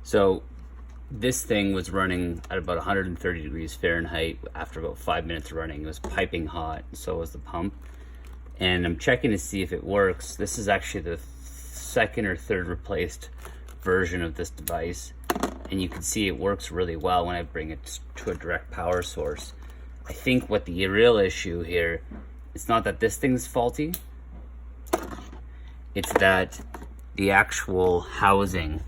So this thing was running at about 130 degrees Fahrenheit after about 5 minutes of running. It was piping hot, so was the pump. And I'm checking to see if it works. This is actually the second or third replaced version of this device. And you can see it works really well when I bring it to a direct power source. I think what the real issue here, it's not that this thing's faulty. It's that the actual housing,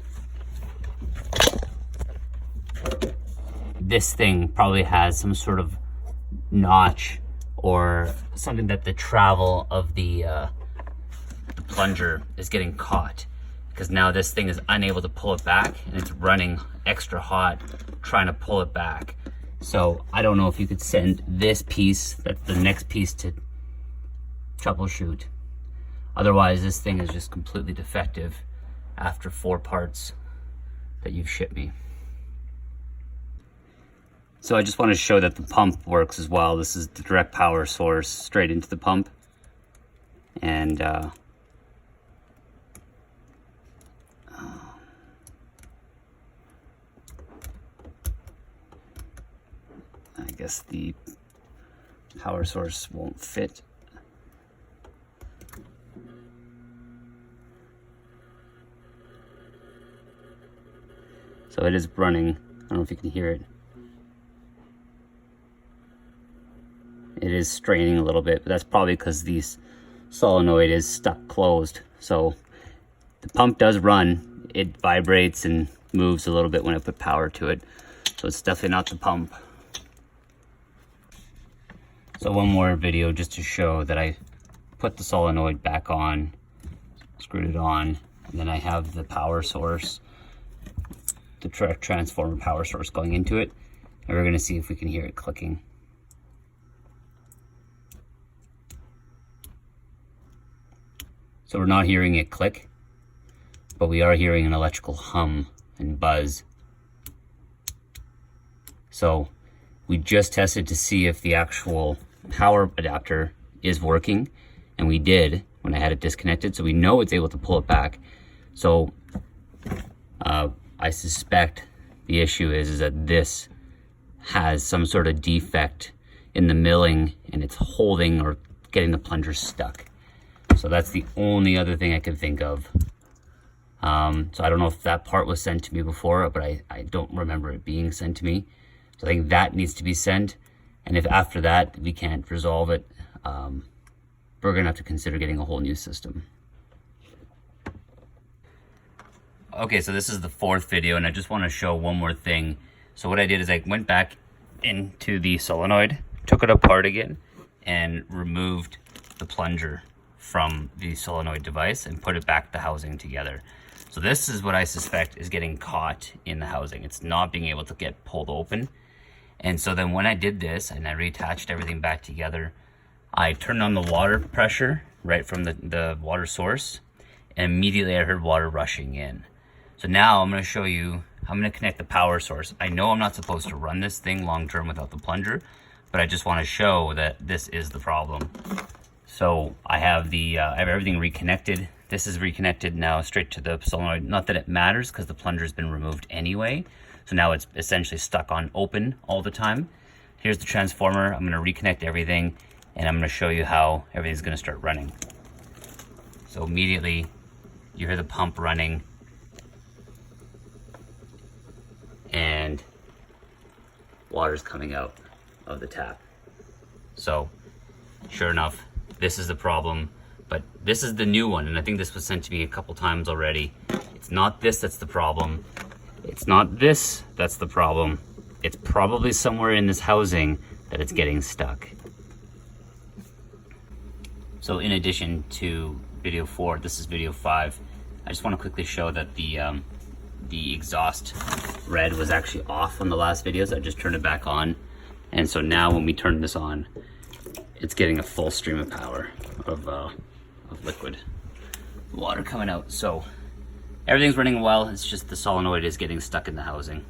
this thing probably has some sort of notch or something that the travel of the plunger is getting caught, because now this thing is unable to pull it back and it's running extra hot trying to pull it back. So I don't know if you could send this piece, that's the next piece, to troubleshoot. Otherwise this thing is just completely defective after 4 parts that you've shipped me. So I just want to show that the pump works as well. This is the direct power source straight into the pump. And I guess the power source won't fit. So it is running. I don't know if you can hear it. It is straining a little bit, but that's probably because the solenoid is stuck closed. So the pump does run. It vibrates and moves a little bit when I put power to it. So it's definitely not the pump. So one more video just to show that I put the solenoid back on, screwed it on, and then I have the power source, the transformer power source going into it. And we're gonna see if we can hear it clicking. So we're not hearing it click, but we are hearing an electrical hum and buzz. So we just tested to see if the actual power adapter is working, and we did when I had it disconnected, so we know it's able to pull it back. So I suspect the issue is that this has some sort of defect in the milling and it's holding or getting the plunger stuck. So that's the only other thing I can think of. So I don't know if that part was sent to me before, but I don't remember it being sent to me. So I think that needs to be sent. And if after that we can't resolve it, we're gonna have to consider getting a whole new system. Okay, so this is the 4th video, and I just want to show one more thing. So what I did is I went back into the solenoid, took it apart again, and removed the plunger from the solenoid device and put it back the housing together. So this is what I suspect is getting caught in the housing. It's not being able to get pulled open. And so then when I did this and I reattached everything back together, I turned on the water pressure right from the water source, and immediately I heard water rushing in. So now I'm going to show you, I'm going to connect the power source. I know I'm not supposed to run this thing long term without the plunger, but I just want to show that this is the problem. So I have everything reconnected. This is reconnected now straight to the solenoid. Not that it matters because the plunger has been removed anyway. So now it's essentially stuck on open all the time. Here's the transformer. I'm going to reconnect everything, and I'm going to show you how everything's going to start running. So immediately you hear the pump running, and water's coming out of the tap. So sure enough, this is the problem, but this is the new one, and I think this was sent to me a couple times already. It's not this that's the problem. It's not this that's the problem. It's probably somewhere in this housing that it's getting stuck. So in addition to video 4, this is video 5. I just want to quickly show that the exhaust red was actually off on the last videos. I just turned it back on, and so now when we turn this on, it's getting a full stream of power of liquid water coming out. So everything's running well, it's just the solenoid is getting stuck in the housing.